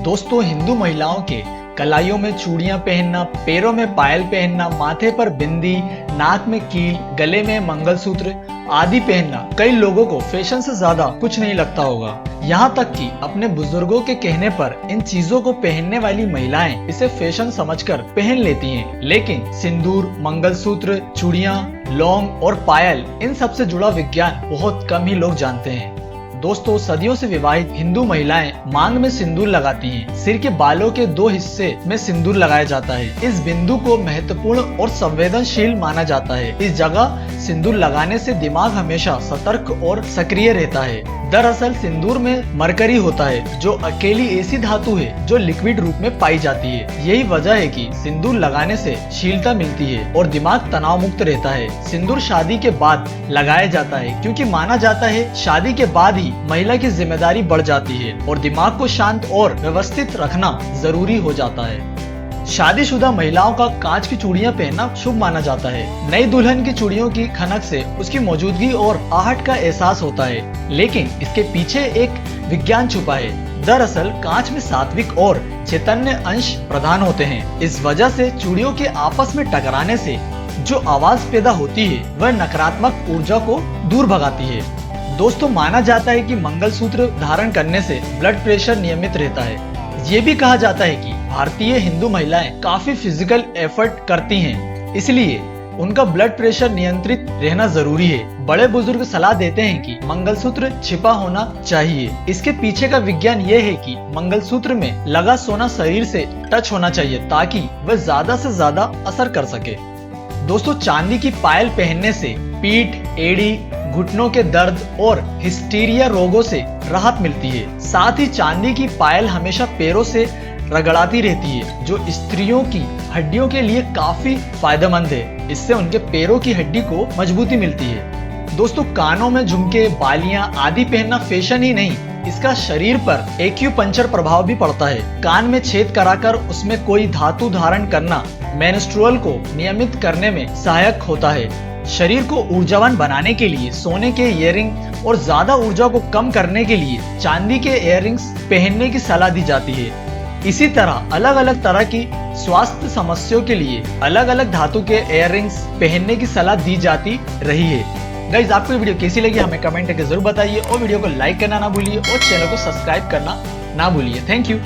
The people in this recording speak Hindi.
दोस्तों, हिंदू महिलाओं के कलाइयों में चूड़ियां पहनना, पैरों में पायल पहनना, माथे पर बिंदी, नाक में कील, गले में मंगलसूत्र आदि पहनना कई लोगों को फैशन से ज्यादा कुछ नहीं लगता होगा। यहाँ तक कि अपने बुजुर्गों के कहने पर इन चीजों को पहनने वाली महिलाएं इसे फैशन समझकर पहन लेती हैं। लेकिन सिंदूर, मंगलसूत्र, चूड़ियां, लौंग और पायल, इन सब से जुड़ा विज्ञान बहुत कम ही लोग जानते हैं। दोस्तों, सदियों से विवाहित हिंदू महिलाएं मांग में सिंदूर लगाती हैं। सिर के बालों के 2 हिस्से में सिंदूर लगाया जाता है। इस बिंदु को महत्वपूर्ण और संवेदनशील माना जाता है। इस जगह सिंदूर लगाने से दिमाग हमेशा सतर्क और सक्रिय रहता है। दरअसल सिंदूर में मरकरी होता है, जो अकेली ऐसी धातु है जो लिक्विड रूप में पाई जाती है। यही वजह है कि सिंदूर लगाने से शीलता मिलती है और दिमाग तनाव मुक्त रहता है। सिंदूर शादी के बाद लगाया जाता है, क्योंकि माना जाता है शादी के बाद ही महिला की जिम्मेदारी बढ़ जाती है और दिमाग को शांत और व्यवस्थित रखना जरूरी हो जाता है। शादीशुदा महिलाओं का कांच की चूड़ियां पहनना शुभ माना जाता है। नई दुल्हन की चूड़ियों की खनक से उसकी मौजूदगी और आहट का एहसास होता है, लेकिन इसके पीछे एक विज्ञान छुपा है। दरअसल कांच में सात्विक और चैतन्य अंश प्रदान होते हैं। इस वजह से चूड़ियों के आपस में टकराने से जो आवाज पैदा होती है, वह नकारात्मक ऊर्जा को दूर भगाती है। दोस्तों, माना जाता है कि मंगलसूत्र धारण करने से ब्लड प्रेशर नियमित रहता है। ये भी कहा जाता है कि भारतीय हिंदू महिलाएं काफी फिजिकल एफर्ट करती हैं, इसलिए उनका ब्लड प्रेशर नियंत्रित रहना जरूरी है। बड़े बुजुर्ग सलाह देते हैं कि मंगलसूत्र छिपा होना चाहिए। इसके पीछे का विज्ञान ये है कि मंगलसूत्र में लगा सोना शरीर से टच होना चाहिए, ताकि वह ज्यादा से ज्यादा असर कर सके। दोस्तों, चांदी की पायल पहनने से पीठ, एड़ी, घुटनों के दर्द और हिस्टीरिया रोगों से राहत मिलती है। साथ ही चांदी की पायल हमेशा पैरों से रगड़ाती रहती है, जो स्त्रियों की हड्डियों के लिए काफी फायदेमंद है। इससे उनके पैरों की हड्डी को मजबूती मिलती है। दोस्तों, कानों में झुमके, बालियां आदि पहनना फैशन ही नहीं, इसका शरीर पर एक्यूपंक्चर प्रभाव भी पड़ता है। कान में छेद कराकर उसमें कोई धातु धारण करना मेंस्ट्रुअल को नियमित करने में सहायक होता है। शरीर को ऊर्जावान बनाने के लिए सोने के इयररिंग और ज्यादा ऊर्जा को कम करने के लिए चांदी के इयररिंग्स पहनने की सलाह दी जाती है। इसी तरह अलग अलग तरह की स्वास्थ्य समस्याओं के लिए अलग अलग धातु के इयररिंग्स पहनने की सलाह दी जाती रही है। गाइस, आपको ये वीडियो कैसी लगी हमें कमेंट करके जरूर बताइए और वीडियो को लाइक करना ना भूलिए और चैनल को सब्सक्राइब करना ना भूलिए। Thank you.